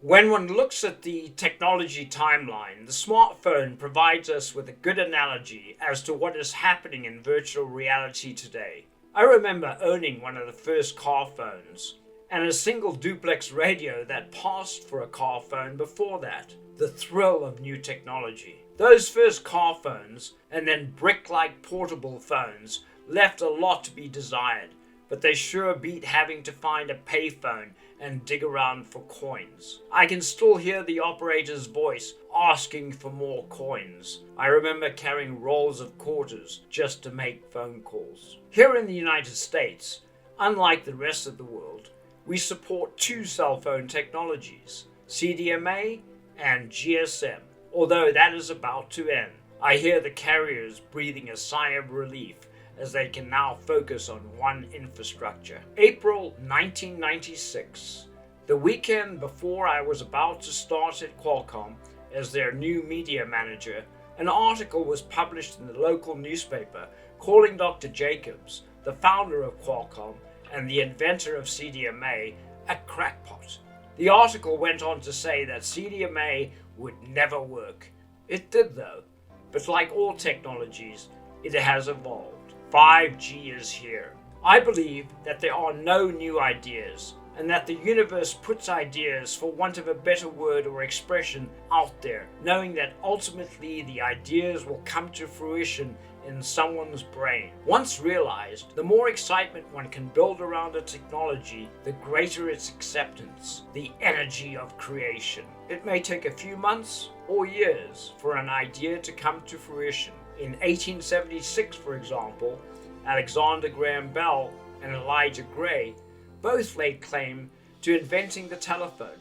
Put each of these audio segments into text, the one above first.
When one looks at the technology timeline, the smartphone provides us with a good analogy as to what is happening in virtual reality today. I remember owning one of the first car phones and a single duplex radio that passed for a car phone before that. The thrill of new technology. Those first car phones and then brick-like portable phones left a lot to be desired, but they sure beat having to find a payphone and dig around for coins. I can still hear the operator's voice asking for more coins. I remember carrying rolls of quarters just to make phone calls. Here in the United States, unlike the rest of the world, we support two cell phone technologies, CDMA and GSM, although that is about to end. I hear the carriers breathing a sigh of relief as they can now focus on one infrastructure. April 1996, the weekend before I was about to start at Qualcomm as their new media manager, an article was published in the local newspaper calling Dr. Jacobs, the founder of Qualcomm and the inventor of CDMA, a crackpot. The article went on to say that CDMA would never work. It did though, but like all technologies, it has evolved. 5G is here. I believe that there are no new ideas and that the universe puts ideas, for want of a better word or expression, out there, knowing that ultimately the ideas will come to fruition in someone's brain. Once realized, the more excitement one can build around a technology, the greater its acceptance, the energy of creation. It may take a few months or years for an idea to come to fruition. In 1876, for example, Alexander Graham Bell and Elijah Gray both laid claim to inventing the telephone.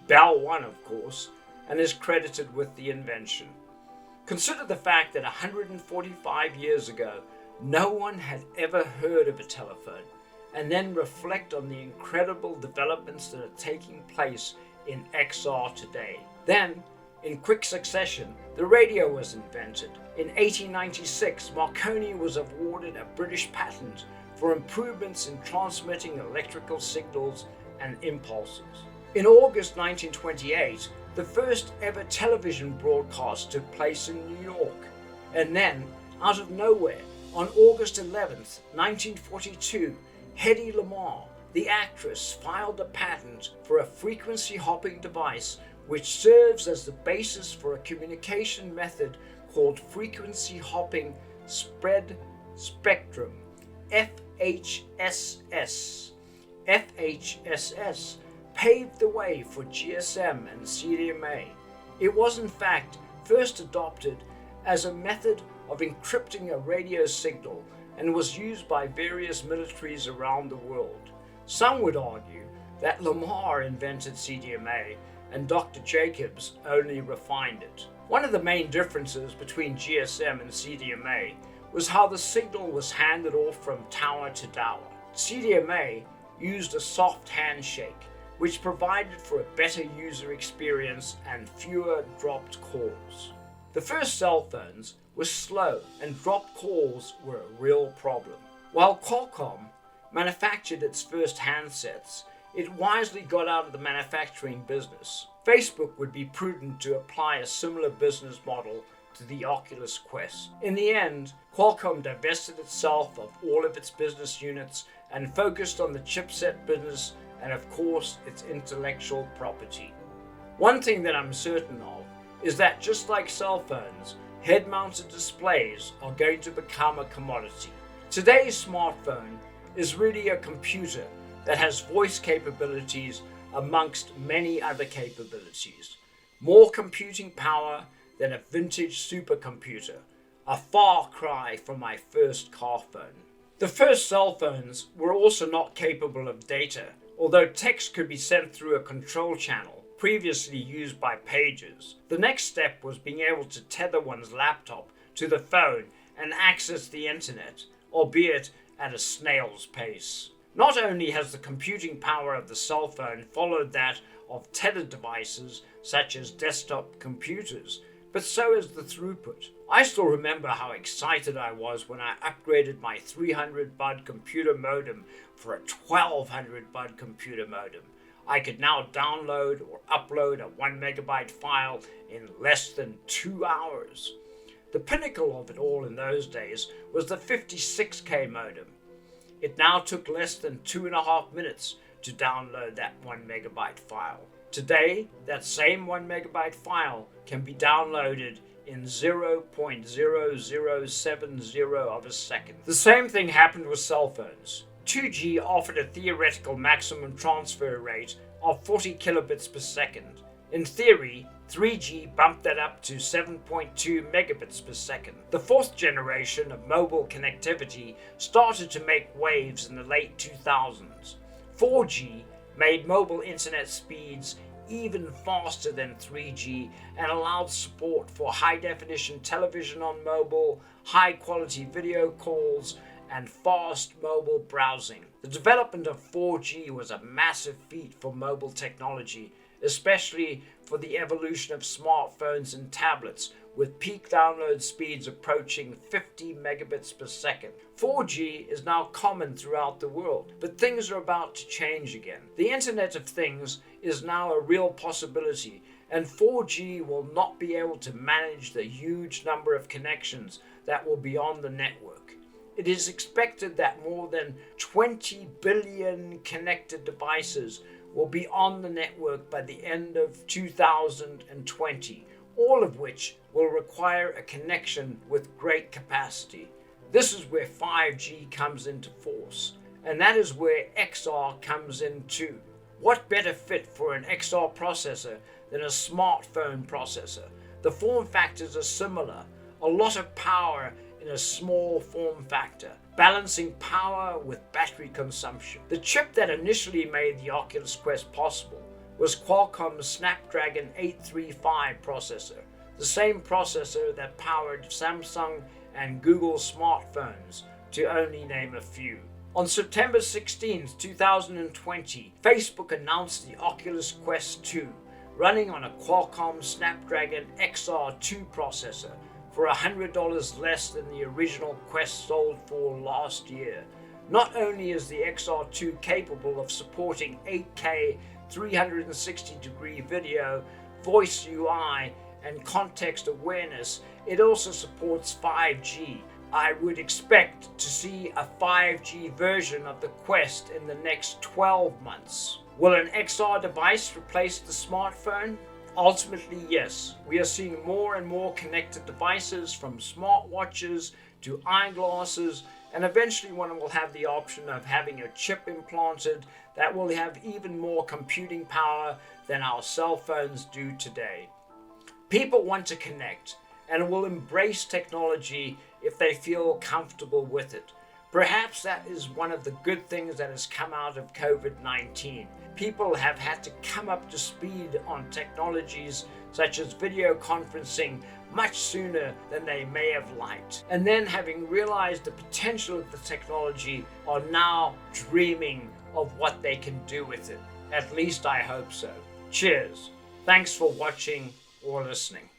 Bell won, of course, and is credited with the invention. Consider the fact that 145 years ago, no one had ever heard of a telephone, and then reflect on the incredible developments that are taking place in XR today. Then, in quick succession, the radio was invented. In 1896, Marconi was awarded a British patent for improvements in transmitting electrical signals and impulses. In August 1928, the first ever television broadcast took place in New York. And then, out of nowhere, on August 11th, 1942, Hedy Lamarr, the actress, filed a patent for a frequency hopping device which serves as the basis for a communication method called frequency hopping spread spectrum, FHSS. FHSS paved the way for GSM and CDMA. It was in fact first adopted as a method of encrypting a radio signal and was used by various militaries around the world. Some would argue that Lamarr invented CDMA and Dr. Jacobs only refined it. One of the main differences between GSM and CDMA was how the signal was handed off from tower to tower. CDMA used a soft handshake, which provided for a better user experience and fewer dropped calls. The first cell phones were slow and dropped calls were a real problem. While Qualcomm manufactured its first handsets, it wisely got out of the manufacturing business. Facebook would be prudent to apply a similar business model to the Oculus Quest. In the end, Qualcomm divested itself of all of its business units and focused on the chipset business and of course its intellectual property. One thing that I'm certain of is that just like cell phones, head-mounted displays are going to become a commodity. Today's smartphone is really a computer that has voice capabilities amongst many other capabilities. More computing power than a vintage supercomputer, a far cry from my first car phone. The first cell phones were also not capable of data, although text could be sent through a control channel previously used by pagers. The next step was being able to tether one's laptop to the phone and access the internet, albeit at a snail's pace. Not only has the computing power of the cell phone followed that of tethered devices such as desktop computers, but so is the throughput. I still remember how excited I was when I upgraded my 300 baud computer modem for a 1200 baud computer modem. I could now download or upload a 1 megabyte file in less than 2 hours. The pinnacle of it all in those days was the 56K modem. It now took less than 2.5 minutes to download that 1 megabyte file. Today, that same 1 megabyte file can be downloaded in 0.0070 of a second. The same thing happened with cell phones. 2G offered a theoretical maximum transfer rate of 40 kilobits per second. In theory, 3G bumped that up to 7.2 megabits per second. The fourth generation of mobile connectivity started to make waves in the late 2000s. 4G made mobile internet speeds even faster than 3G and allowed support for high-definition television on mobile, high-quality video calls, and fast mobile browsing. The development of 4G was a massive feat for mobile technology, especially for the evolution of smartphones and tablets, with peak download speeds approaching 50 megabits per second. 4G is now common throughout the world, but things are about to change again. The Internet of Things is now a real possibility, and 4G will not be able to manage the huge number of connections that will be on the network. It is expected that more than 20 billion connected devices will be on the network by the end of 2020, all of which will require a connection with great capacity. This is where 5G comes into force, and that is where XR comes in too. What better fit for an XR processor than a smartphone processor? The form factors are similar, a lot of power in a small form factor, balancing power with battery consumption. The chip that initially made the Oculus Quest possible was Qualcomm's Snapdragon 835 processor, the same processor that powered Samsung and Google smartphones, to only name a few. On September 16, 2020, Facebook announced the Oculus Quest 2, running on a Qualcomm Snapdragon XR2 processor, for $100 less than the original Quest sold for last year. Not only is the XR2 capable of supporting 8K 360-degree video, voice UI, and context awareness, it also supports 5G. I would expect to see a 5G version of the Quest in the next 12 months. Will an XR device replace the smartphone? Ultimately, yes. We are seeing more and more connected devices, from smartwatches to eyeglasses, and eventually one will have the option of having a chip implanted that will have even more computing power than our cell phones do today. People want to connect and will embrace technology if they feel comfortable with it. Perhaps that is one of the good things that has come out of COVID-19. People have had to come up to speed on technologies such as video conferencing much sooner than they may have liked. And then, having realized the potential of the technology, are now dreaming of what they can do with it. At least I hope so. Cheers. Thanks for watching or listening.